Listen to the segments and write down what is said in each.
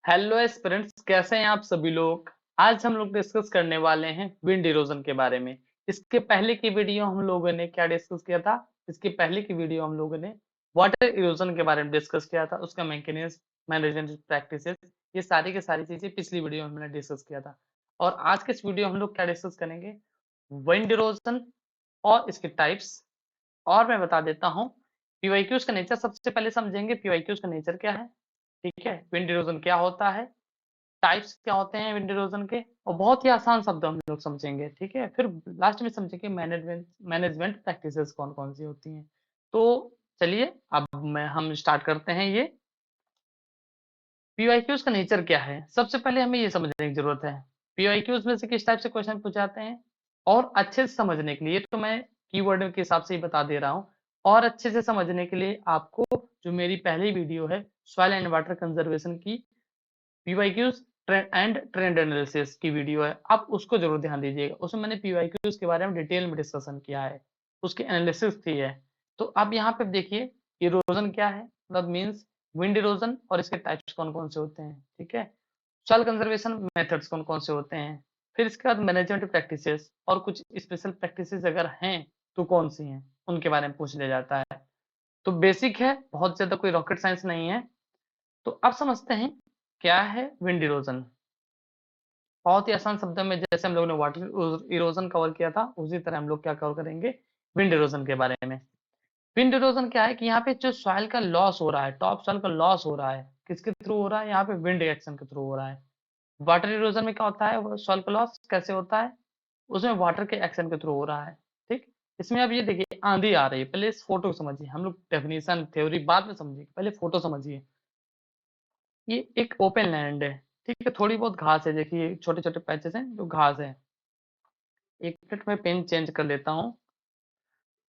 Hello aspirants, कैसे हैं आप सभी लोग। आज हम लोग डिस्कस करने वाले हैं विंड इरोजन के बारे में। इसके पहले की वीडियो हम लोगों ने क्या डिस्कस किया था? इसके पहले की वीडियो हम लोगों ने वाटर इरोजन के बारे में डिस्कस किया था, उसका मैकेनिज्म, मैनेजमेंट प्रैक्टिसेस, ये सारी की सारी चीजें पिछली वीडियो में हमने डिस्कस किया था। और आज के इस वीडियो हम लोग क्या डिस्कस करेंगे? विंड इरोजन और इसके टाइप्स। और मैं बता देता हूँ पीवाईक्यूज का नेचर। सबसे पहले समझेंगे पीवाईक्यूज का नेचर क्या है, ठीक है, विंड इरोजन क्या होता है, टाइप्स क्या होते हैं विंड इरोजन के, और बहुत ही आसान शब्दों में हम लोग समझेंगे, ठीक है। फिर लास्ट में समझेंगे मैनेजमेंट प्रैक्टिसेस कौन कौन सी होती हैं। तो चलिए अब हम स्टार्ट करते हैं। ये पीवाईक्यूज का नेचर क्या है, सबसे पहले हमें ये समझने की जरूरत है पीवाईक्यूज में से किस टाइप से क्वेश्चन पूछे जाते हैं। और अच्छे से समझने के लिए तो मैं कीवर्ड के हिसाब से ही बता दे रहा हूँ। और अच्छे से समझने के लिए आपको जो मेरी पहली वीडियो है सॉइल एंड वाटर कंजर्वेशन की पीवाईक्यूज एंड ट्रेंड एनालिसिस की वीडियो है, आप उसको जरूर ध्यान दीजिएगा। उसमें मैंने पीवाईक्यूज के बारे में डिटेल में डिस्कशन किया है, उसकी एनालिसिस की है। तो अब यहाँ पे देखिए इरोजन क्या है, मतलब मींस विंड इरोजन और इसके टाइप्स कौन कौन से होते हैं, ठीक है। सॉइल कंजर्वेशन मेथड्स कौन कौन से होते हैं, फिर इसके बाद मैनेजमेंट प्रैक्टिसेस और कुछ स्पेशल प्रैक्टिसेस अगर हैं तो कौन सी हैं, उनके बारे में पूछ लिया जाता है। तो बेसिक है, बहुत ज्यादा कोई रॉकेट साइंस नहीं है। तो अब समझते हैं क्या है विंड इरोजन। बहुत ही आसान शब्दों में, जैसे हम लोगों ने वाटर इरोजन कवर किया था, उसी तरह हम लोग क्या कवर करेंगे विंड इरोजन के बारे में। विंड इरोजन क्या है कि यहाँ पे जो सॉइल का लॉस हो रहा है, टॉप सॉइल का लॉस हो रहा है, किसके थ्रू हो रहा है? यहाँ पे विंड एक्शन के थ्रू हो रहा है। वाटर इरोजन में क्या होता है, वो सॉइल का लॉस कैसे होता है? उसमें वाटर के एक्शन के थ्रू हो रहा है, ठीक। इसमें अब ये देखिए आंधी आ रही है, पहले इस फोटो को समझिए, हम लोग डेफिनेशन थ्योरी बाद में समझिए, पहले फोटो समझिए। ये एक ओपन लैंड है, ठीक है, थोड़ी बहुत घास है, देखिए छोटे छोटे पैचेस हैं जो घास है। एक मिनट में पेन चेंज कर लेता हूँ।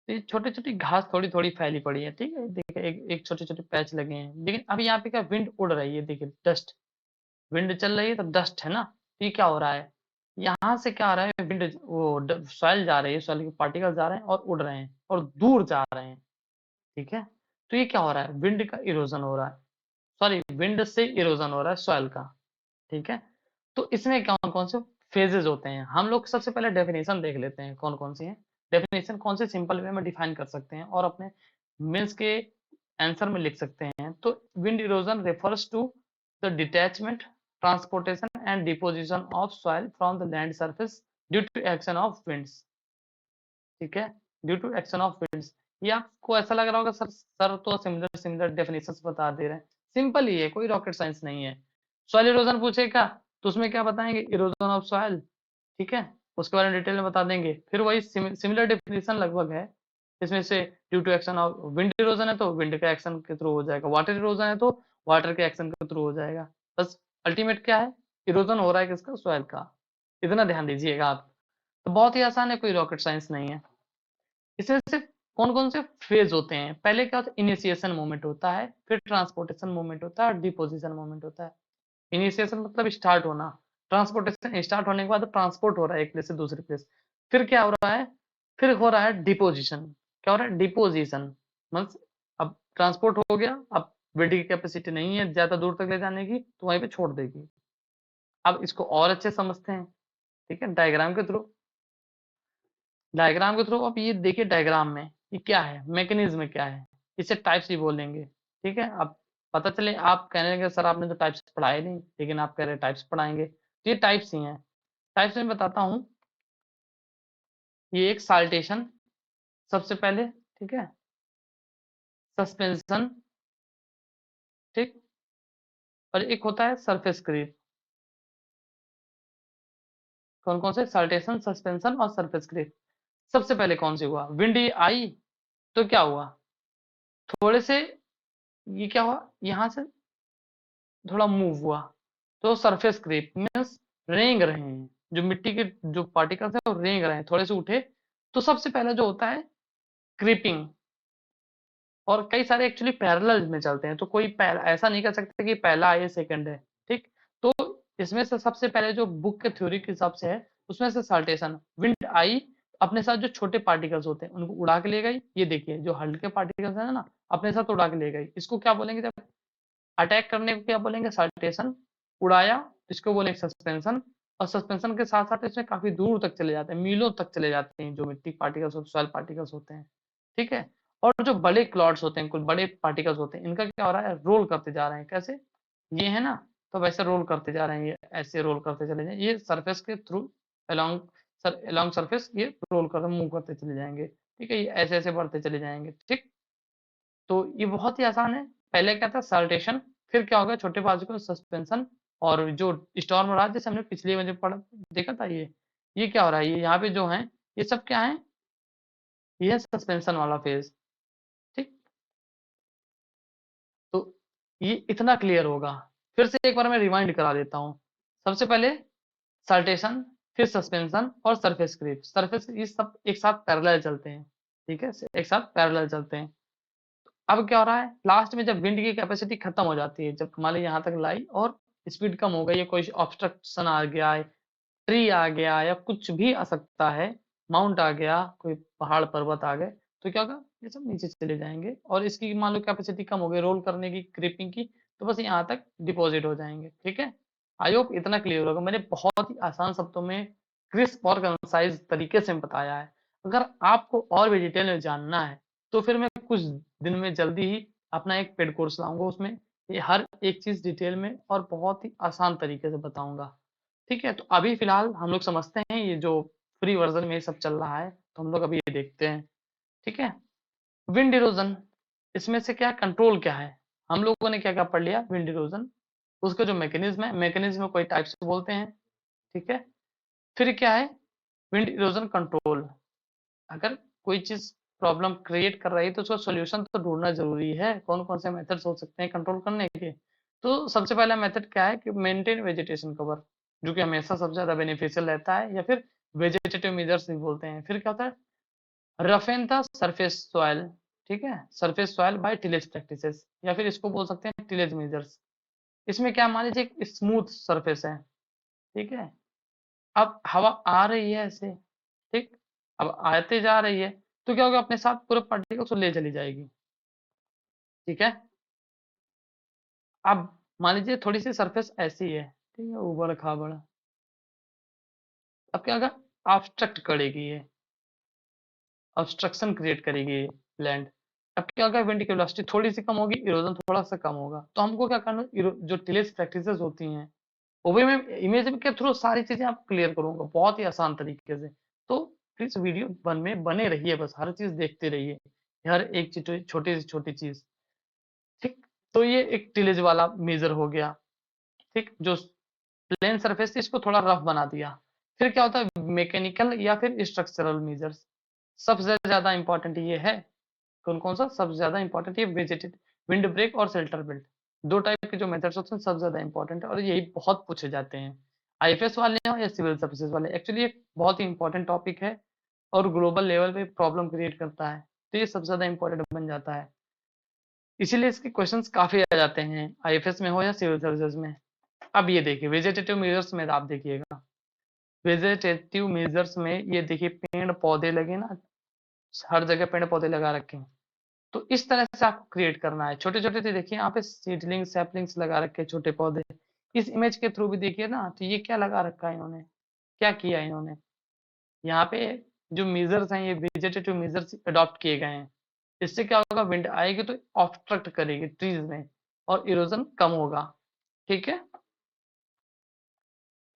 तो ये छोटी छोटी घास थोड़ी थोड़ी फैली पड़ी है, ठीक है, देखिए एक एक छोटे छोटे पैच लगे हैं। लेकिन अभी यहाँ पे क्या विंड उड़ रही है, देखिए डस्ट, विंड चल रही है तो डस्ट है ना। तो ये क्या हो रहा है, यहाँ से क्या हो रहा है, विंड वो सॉइल जा रही है, सॉइल के पार्टिकल जा रहे हैं और उड़ रहे हैं और दूर जा रहे हैं, ठीक है। तो ये क्या हो रहा है, विंड का इरोजन हो रहा है, सॉरी विंड से इरोजन हो रहा है सॉइल का, ठीक है। तो इसमें कौन कौन से फेजेस होते हैं, हम लोग सबसे पहले डेफिनेशन देख लेते हैं कौन कौन सी है। डेफिनेशन कौन से सिंपल वे में डिफाइन कर सकते हैं और अपने मेंस के आंसर में लिख सकते हैं। तो wind erosion refers to the detachment, transportation and deposition of soil from the land surface due to action of winds, ठीक है, due to action of winds. ये आपको ऐसा लग रहा होगा सर सर तो सिमिलर सिमिलर डेफिनेशंस बता दे रहे हैं। सिंपल ही है, कोई रॉकेट साइंस नहीं है। सॉइल इरोजन पूछेगा तो उसमें क्या बताएंगे, इरोजन ऑफ सॉइल, ठीक है, उसके बारे में डिटेल में बता देंगे। फिर वही सिमिलर डेफिनेशन लगभग है। इसमें से due to action of wind erosion है तो विंड के एक्शन के थ्रू हो जाएगा, वाटर इरोजन है तो वाटर के एक्शन के थ्रू हो जाएगा। बस अल्टीमेट क्या है, इरोजन हो रहा है किसका, सॉइल का। इतना ध्यान दीजिएगा आप। तो बहुत ही आसान है, कोई रॉकेट साइंस नहीं है। इसमें से कौन कौन से फेज होते हैं, पहले क्या होता है, इनिशिएशन मोमेंट होता है, फिर ट्रांसपोर्टेशन मोमेंट होता है और डिपोजिशन मोमेंट होता है। इनिशिएशन मतलब स्टार्ट होना, ट्रांसपोर्टेशन स्टार्ट होने के बाद ट्रांसपोर्ट हो रहा है एक प्लेस से दूसरे प्लेस। फिर क्या हो रहा है, फिर हो रहा है डिपोजिशन। क्या हो रहा है, डिपोजिशन मीन्स अब ट्रांसपोर्ट हो गया, अब वेटिंग की कैपेसिटी नहीं है ज्यादा दूर तक ले जाने की, तो वहीं पे छोड़ देगी। अब इसको और अच्छे समझते हैं, ठीक है, डायग्राम के थ्रू। डायग्राम के थ्रू अब ये देखिए डायग्राम में ये क्या है, मैकेनिज्म क्या है, इसे टाइप्स ही बोलेंगे, ठीक है। अब पता चले आप कहने लगे सर आपने तो टाइप्स पढ़ाए नहीं, लेकिन आप कह रहे टाइप्स पढ़ाएंगे, तो ये टाइप्स ही हैं। टाइप्स में बताता हूँ, ये एक साल्टेशन सबसे पहले, ठीक है, सस्पेंशन, ठीक, और एक होता है सरफेस क्रीप। कौन कौन से, साल्टेशन, सस्पेंशन और सरफेस क्रीप। सबसे पहले कौन सी हुआ, विंड आई, तो क्या हुआ, थोड़े से ये क्या हुआ, यहाँ से थोड़ा मूव हुआ, तो सरफेस क्रीप मीन्स रेंग रहे हैं, जो मिट्टी के जो पार्टिकल्स है वो रेंग रहे हैं, थोड़े से उठे। तो सबसे पहले जो होता है क्रीपिंग, और कई सारे एक्चुअली पैरेलल में चलते हैं, तो कोई ऐसा नहीं कह सकते कि पहला है सेकंड है, ठीक। तो इसमें से सबसे पहले जो बुक के थ्योरी के हिसाब से है, उसमें से साल्टेशन, विंड आई अपने साथ जो छोटे पार्टिकल्स होते हैं उनको उड़ा के ले गई। ये देखिए जो हल्के पार्टिकल्स है ना, अपने साथ उड़ा के ले गई, इसको क्या बोलेंगे, जब अटैक करने को क्या बोलेंगे, साल्टेशन। उड़ाया, इसको बोले सस्पेंशन। और सस्पेंशन के साथ-साथ इसमें काफ़ी दूर तक चले जाते हैं, मीलों तक चले जाते हैं, ज्योमेट्रिक पार्टिकल्स और सॉइल पार्टिकल्स होते हैं, ठीक है? और जो बड़े क्लाउड्स होते हैं, कुछ बड़े पार्टिकल्स होते हैं, इनका क्या हो रहा है, रोल करते जा रहे हैं। कैसे? ये है ना, तो वैसे रोल करते जा रहे हैं, ये ऐसे रोल करते चले जाएँ, ये सरफेस के थ्रू अलोंग अलोंग सरफेस ये रोल कर मूव करते चले जाएँगे, ठीक है? ये ऐसे-ऐसे बढ़ते चले जाएँगे, ठीक? तो ये बहुत ही आसान है। पहले क्या था, सल्टेशन, फिर क्या होगा, छोटे पार्टिकल सस्पेंशन, और जो स्टॉर्म राज जैसे हमने पिछले में जो पढ़ा देखा था, ये क्या हो रहा है, ये यहाँ पे जो है, ये सब क्या है, ये है सस्पेंशन वाला फेज, ठीक? तो ये इतना क्लियर होगा। फिर से एक बार मैं रिवाइंड करा देता हूँ। सबसे पहले सल्टेशन, फिर सस्पेंशन और सरफेस क्रीप। सरफेस ये सब एक साथ पैरेलल चलते हैं, ठीक है? एक साथ पैरेलल चलते हैं। अब क्या हो रहा है, लास्ट में जब विंड की कैपेसिटी खत्म हो जाती है, जब मान लीजिए यहाँ तक लाई और स्पीड कम हो गई है, कोई ऑब्स्ट्रक्शन आ गया है, ट्री आ गया या कुछ भी आ सकता है, माउंट आ गया, कोई पहाड़ पर्वत आ गए, तो क्या होगा, ये सब नीचे चले जाएंगे और इसकी मान लो कैपेसिटी कम हो गई रोल करने की, क्रीपिंग की, तो बस यहाँ तक डिपॉजिट हो जाएंगे, ठीक है? आई होप इतना क्लियर होगा। मैंने बहुत ही आसान शब्दों में क्रिस्प और कंसाइज तरीके से बताया है। अगर आपको और भी डिटेल में जानना है तो फिर मैं कुछ दिन में जल्दी ही अपना एक पेड कोर्स लाऊंगा, उसमें ये हर एक चीज डिटेल में और बहुत ही आसान तरीके से बताऊंगा, ठीक है? तो अभी फिलहाल हम लोग समझते हैं ये जो फ्री वर्जन में ये सब चल रहा है, तो हम लोग अभी ये देखते हैं, ठीक है? विंड इरोजन, इसमें से क्या कंट्रोल क्या है, हम लोगों ने क्या क्या पढ़ लिया, विंड इरोजन, उसका जो मैकेनिज्म है, मैकेनिज्म कोई टाइप से बोलते हैं, ठीक है? फिर क्या है, विंड इरोजन कंट्रोल, अगर कोई चीज प्रॉब्लम क्रिएट कर रही है तो उसका सॉल्यूशन तो ढूंढना जरूरी है, कौन कौन से मेथड्स हो सकते हैं कंट्रोल करने के। तो सबसे पहला मेथड क्या है कि मेंटेन वेजिटेशन कवर, जो कि हमेशा सबसे ज्यादा बेनिफिशियल रहता है, या फिर वेजिटेटिव मेजर्स भी बोलते हैं। फिर क्या होता है, रफेन द सरफेस सॉइल, ठीक है, surface soil by tillage practices, या फिर इसको बोल सकते हैं टिलेज मेजर्स। इसमें क्या, मान लीजिए एक स्मूथ सरफेस है, ठीक है, अब हवा आ रही है ऐसे, ठीक, अब आते जा रही है, तो क्या होगा, अपने साथ पूरे पार्टिकल्स को ले चली जाएगी, ठीक है? अब मान लीजिए थोड़ी सी सरफेस ऐसी है, ठीक है, ऊबड़ खाबड़, अब क्या होगा, ऑब्स्ट्रक्ट करेगी ये, ऑब्स्ट्रक्शन क्रिएट करेगी लैंड। अब क्या होगा, विंड की वेलोसिटी थोड़ी सी कम होगी, इरोजन थोड़ा सा कम होगा, तो हमको क्या करना, जो टिलेज प्रैक्टिसेस होती हैं, वो भी मैं इमेज के थ्रू सारी चीजें आप क्लियर करूंगा बहुत ही आसान तरीके से। तो प्लीज वीडियो में बने रहिए, बस हर चीज देखते रहिए, हर एक छोटी से छोटी चीज, ठीक? तो ये एक टिलेज वाला मेजर हो गया, ठीक, जो प्लेन सरफेस थी इसको थोड़ा रफ बना दिया। फिर क्या होता है, मैकेनिकल या फिर स्ट्रक्चरल मेजर्स, सबसे ज्यादा इंपॉर्टेंट ये है, कौन कौन सा सबसे ज्यादा इंपॉर्टेंट, ये वेजिटेड, विंड ब्रेक और शेल्टर बिल्ड, दो टाइप के जो मेथड्स होते हैं सबसे ज्यादा इंपॉर्टेंट है, और यही बहुत पूछे जाते हैं, आईएफएस वाले हो या सिविल सर्विसेज वाले। एक्चुअली एक बहुत ही इंपॉर्टेंट टॉपिक है और ग्लोबल लेवल पे प्रॉब्लम क्रिएट करता है, तो ये सबसे ज्यादा इंपॉर्टेंट बन जाता है, इसीलिए इसके क्वेश्चंस काफी आ जाते हैं, आईएफएस में हो या सिविल सर्विसेज में। अब ये देखिए वेजिटेटिव मेजर्स में आप देखिएगा, वेजिटेटिव मेजर्स में ये देखिए पेड़ पौधे लगे ना, हर जगह पेड़ पौधे लगा रखे हैं, तो इस तरह से आपको क्रिएट करना है, छोटे छोटे से देखिए यहाँ पे सीडलिंग सैपलिंग्स लगा रखे हैं, छोटे पौधे, इस इमेज के थ्रू भी देखिए ना, तो ये क्या लगा रखा है इन्होंने, क्या किया है इन्होंने, यहाँ पे जो मेजर्स हैं ये वेजिटेटिव मेजर्स अडॉप्ट किए गए हैं, इससे क्या होगा, विंड आएगी तो ऑब्स्ट्रक्ट करेगी ट्रीज में और इरोजन कम होगा, ठीक है?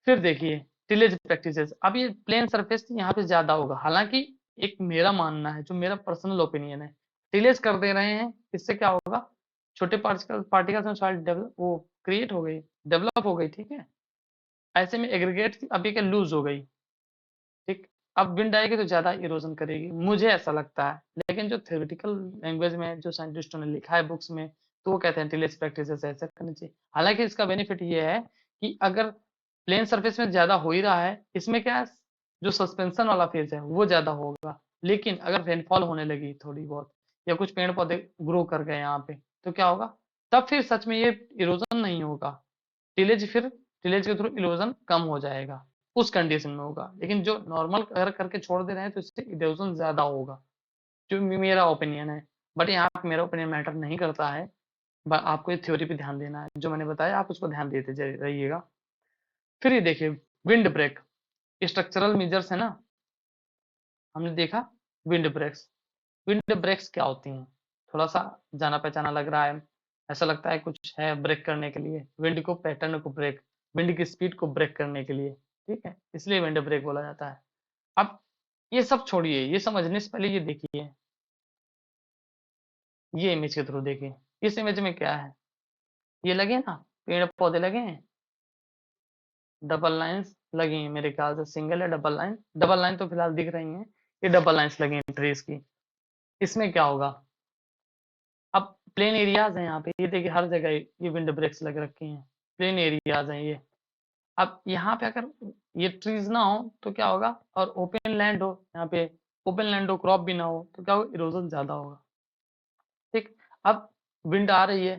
फिर देखिए टिलेज प्रैक्टिसेस, अब ये प्लेन सरफेस यहाँ पे ज्यादा होगा, हालांकि एक मेरा मानना है, जो मेरा पर्सनल ओपिनियन है, टिलेज कर दे रहे हैं, इससे क्या होगा, छोटे पार्टिकल्स में सॉइल डेवलप वो क्रिएट हो गई, डेवलप हो गई, ठीक है? ऐसे में एग्रीगेट अभी क्या लूज हो गई, ठीक, अब विंड आएगी तो ज्यादा इरोजन करेगी, मुझे ऐसा लगता है, लेकिन जो थ्योरेटिकल लैंग्वेज में जो साइंटिस्टों ने लिखा है बुक्स में, तो वो कहते हैं टिलेज प्रैक्टिसेस ऐसा करनी चाहिए। हालांकि इसका बेनिफिट ये है कि अगर प्लेन सरफेस में ज्यादा हो ही रहा है, इसमें क्या है, जो सस्पेंशन वाला फेज है वो ज्यादा होगा, लेकिन अगर रेनफॉल होने लगी थोड़ी बहुत, या कुछ पेड़ पौधे ग्रो कर गए यहाँ पे, तो क्या होगा, तब फिर सच में ये इरोजन नहीं होगा, टिलेज के थ्रू इरोजन कम हो जाएगा, उस कंडीशन में होगा, लेकिन जो नॉर्मल अगर करके छोड़ दे रहे हैं तो इससे इरोजन ज्यादा होगा, जो मेरा ओपिनियन है, बट यहाँ पे मेरा ओपिनियन मैटर नहीं करता है, आपको ये थ्योरी पे ध्यान देना है, जो मैंने बताया आप उसको ध्यान देते रहिएगा। फिर ये देखिए विंड ब्रेक, स्ट्रक्चरल मेजर्स है ना, हमने देखा विंड ब्रेक्स। विंड ब्रेक्स क्या होती हैं? थोड़ा-सा जाना-पहचाना लग रहा है, ऐसा लगता है कुछ है ब्रेक करने के लिए, विंड को पैटर्न को ब्रेक, विंड की स्पीड को ब्रेक करने के लिए, ठीक है? इसलिए विंड ब्रेक बोला जाता है। अब ये सब छोड़िए, ये समझने से पहले ये देखिए, ये इमेज के थ्रू देखिए। इस इमेज में क्या है? ये लगे हैं ना, पेड़-पौधे लगे हैं, डबल लाइन्स लगी हैं मेरे ख्याल से, सिंगल या डबल लाइन तो फिलहाल दिख रही हैं, ये डबल लाइन्स लगी हैं ट्रीज़ की। इसमें क्या होगा? अब प्लेन एरियाज़ हैं यहाँ पे, ये देखिए हर जगह ये विंड ब्रेक्स लग रखी हैं, प्लेन एरियाज़ हैं ये। अब यहाँ पे अगर ये ट्रीज़ ना हो तो क्या होगा, और ओपन लैंड हो, यहाँ पे ओपन लैंड हो, क्रॉप भी ना हो, तो क्या होगा, इरोज़न ज़्यादा होगा। ठीक, अब विंड आ रही है,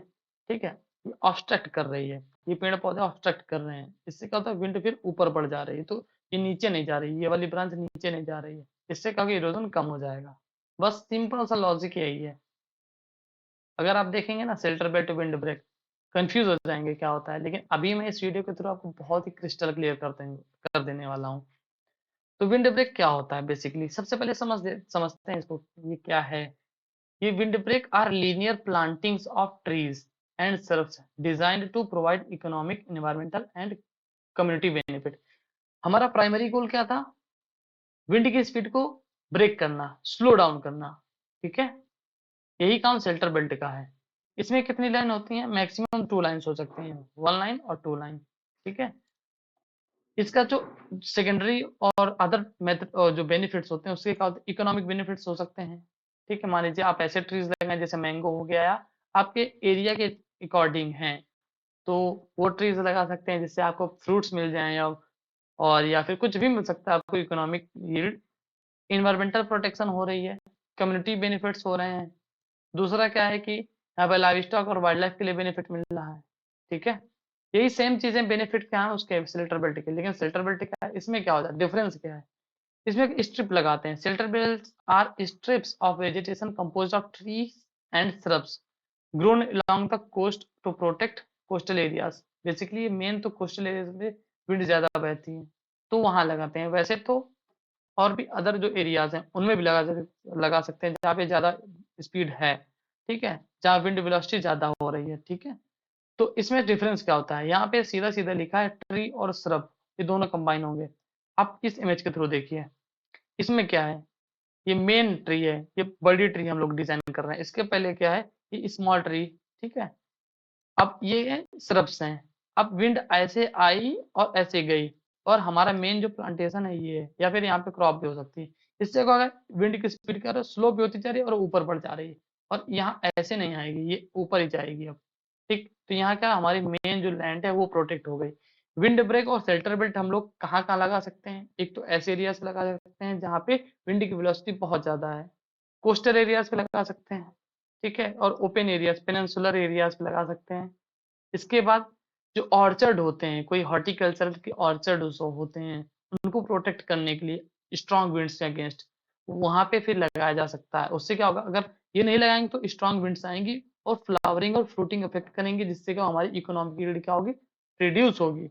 ठीक है, ये ऑब्स्ट्रक्ट कर रही है, ये पेड़ पौधे ऑब्स्ट्रक्ट कर रहे हैं, इससे क्या होता है विंड फिर ऊपर बढ़ जा रही है, तो ये नीचे नहीं जा रही, ये वाली ब्रांच नीचे नहीं जा रही है, इससे क्या होगा, इरोजन कम हो जाएगा। बस सिंपल सा लॉजिक यही है। अगर आप देखेंगे ना shelter belt wind break, confuse हो जाएंगे क्या होता है, लेकिन अभी मैं इस वीडियो के थ्रू आपको बहुत ही क्रिस्टल क्लियर कर देने वाला हूँ। तो विंड ब्रेक क्या होता है बेसिकली, सबसे पहले समझते हैं इसको, ये क्या है। ये windbreak are linear plantings of trees and shrubs designed to provide economic, environmental and community benefit। हमारा प्राइमरी गोल क्या था? विंड की स्पीड को ब्रेक करना, स्लो डाउन करना, ठीक है? यही काम शेल्टर बेल्ट का है। इसमें कितनी लाइन होती हैं? मैक्सिमम 2 लाइन्स हो सकती हैं, 1 लाइन और 2 लाइन, ठीक है? इसका जो सेकेंडरी और अदर मेथड जो बेनिफिट्स होते हैं उसके क्या होते हैं, इकोनॉमिक बेनिफिट्स हो सकते हैं, ठीक है? मान लीजिए आप ऐसे ट्रीज लगाएं जैसे मैंगो हो गया, या आपके एरिया के अकॉर्डिंग हैं, तो वो ट्रीज लगा सकते हैं जिससे आपको फ्रूट्स मिल जाएं, या फिर कुछ भी मिल सकता है आपको, इकोनॉमिक यील्ड, इन्वायरमेंटल प्रोटेक्शन हो रही है, कम्युनिटी बेनिफिट्स हो रहे हैं। दूसरा क्या है कि यहाँ पे लाइव स्टॉक और वाइल्ड लाइफ के लिए बेनिफिट मिल रहा है, ठीक है? यही सेम चीजें बेनिफिट क्या है उसके शेल्टर बेल्ट के, लेकिन शेल्टर बेल्ट क्या है, इसमें क्या होता है, डिफरेंस क्या है? इसमें एक स्ट्रिप लगाते हैं। Shelter belts are strips of vegetation composed of trees and shrubs grown along the coast to protect coastal areas. Basically main तो कोस्टल एरियाज में विंड ज्यादा बहती है, तो वहां लगाते हैं। वैसे तो और भी अदर जो एरियाज हैं उनमें भी लगा सकते हैं जहाँ पे ज्यादा स्पीड है, ठीक है, जहाँ विंड वेलोसिटी ज्यादा हो रही है, ठीक है। तो इसमें डिफरेंस क्या होता है, यहाँ पे सीधा सीधा लिखा है ट्री और श्रब, ये दोनों कंबाइन होंगे। आप इस इमेज के थ्रू देखिए, इसमें क्या है, ये मेन ट्री है, ये बड़ी ट्री हम लोग डिजाइन कर रहे हैं, इसके पहले क्या है, ये स्मॉल ट्री, ठीक है। अब ये श्रब्स हैं, अब विंड ऐसे आई और ऐसे गई, और हमारा मेन जो प्लांटेशन है ये है, या फिर यहाँ पे क्रॉप भी हो सकती है। इससे क्या होगा, विंड की स्पीड क्या है, स्लो भी होती जा रही है और ऊपर बढ़ जा रही है, और यहाँ ऐसे नहीं आएगी, ये ऊपर ही जाएगी अब, ठीक। तो यहाँ क्या, हमारी मेन जो लैंड है वो प्रोटेक्ट हो गई। विंड ब्रेक और शेल्टर बेल्ट हम लोग कहाँ कहाँ लगा सकते हैं, एक तो ऐसे एरियाज पे लगा सकते हैं जहाँ पे विंड की वेलोसिटी बहुत ज्यादा है, कोस्टल एरियाज पे लगा सकते हैं, ठीक है, और ओपन एरियाज, पेनिनसुलर एरियाज पे लगा सकते हैं। इसके बाद जो ऑर्चर्ड होते हैं, कोई हॉर्टिकल्चर के ऑर्चर्ड होते हैं, उनको प्रोटेक्ट करने के लिए स्ट्रॉन्ग विंड्स के अगेंस्ट, वहां पे फिर लगाया जा सकता है। उससे क्या होगा, अगर ये नहीं लगाएंगे तो स्ट्रॉन्ग विंड्स आएंगी और फ्लावरिंग और फ्रूटिंग इफेक्ट करेंगी, जिससे क्या हमारी इकोनॉमिक यील्ड क्या होगी, रिड्यूस होगी।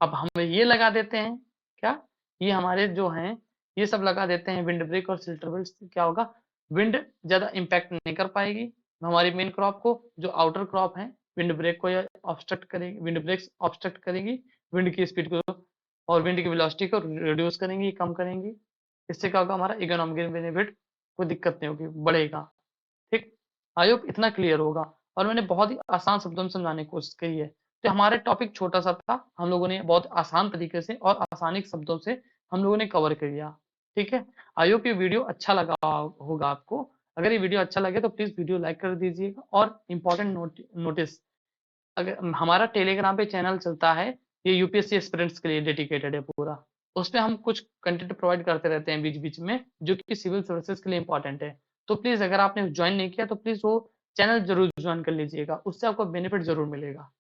अब हम ये लगा देते हैं क्या, ये हमारे जो हैं ये सब लगा देते हैं विंड ब्रेक और शेल्टर बेल्ट, से क्या होगा, विंड ज्यादा इम्पैक्ट नहीं कर पाएगी हमारी मेन क्रॉप को, जो आउटर क्रॉप है विंड ब्रेक को ऑब्स्ट्रक्ट करेगी, विंड ब्रेक्स ऑब्स्ट्रक्ट करेगी विंड की स्पीड को, और विंड की वेलोसिटी को रिड्यूस करेंगी, कम करेंगी। इससे क्या होगा, हमारा इकोनॉमिक बेनिफिट, कोई दिक्कत नहीं होगी, बढ़ेगा, ठीक। आई होप इतना क्लियर होगा, और मैंने बहुत ही आसान शब्दों में समझाने की कोशिश की है। तो हमारा टॉपिक छोटा सा था, हम लोगों ने बहुत आसान तरीके से और आसानी के शब्दों से हम लोगों ने कवर कर लिया, ठीक है। आई होप ये वीडियो अच्छा लगा होगा आपको। अगर ये वीडियो अच्छा लगे तो प्लीज वीडियो लाइक कर दीजिएगा, और इम्पोर्टेंट नोटिस, अगर हमारा टेलीग्राम पे चैनल चलता है, ये यूपीएससी एस्पिरेंट्स के लिए डेडिकेटेड है पूरा, उस पे हम कुछ कंटेंट प्रोवाइड करते रहते हैं बीच बीच में, जो कि सिविल सर्विसेज के लिए इंपॉर्टेंट है। तो प्लीज अगर आपने ज्वाइन नहीं किया तो प्लीज वो चैनल जरूर ज्वाइन कर लीजिएगा, उससे आपको बेनिफिट जरूर मिलेगा।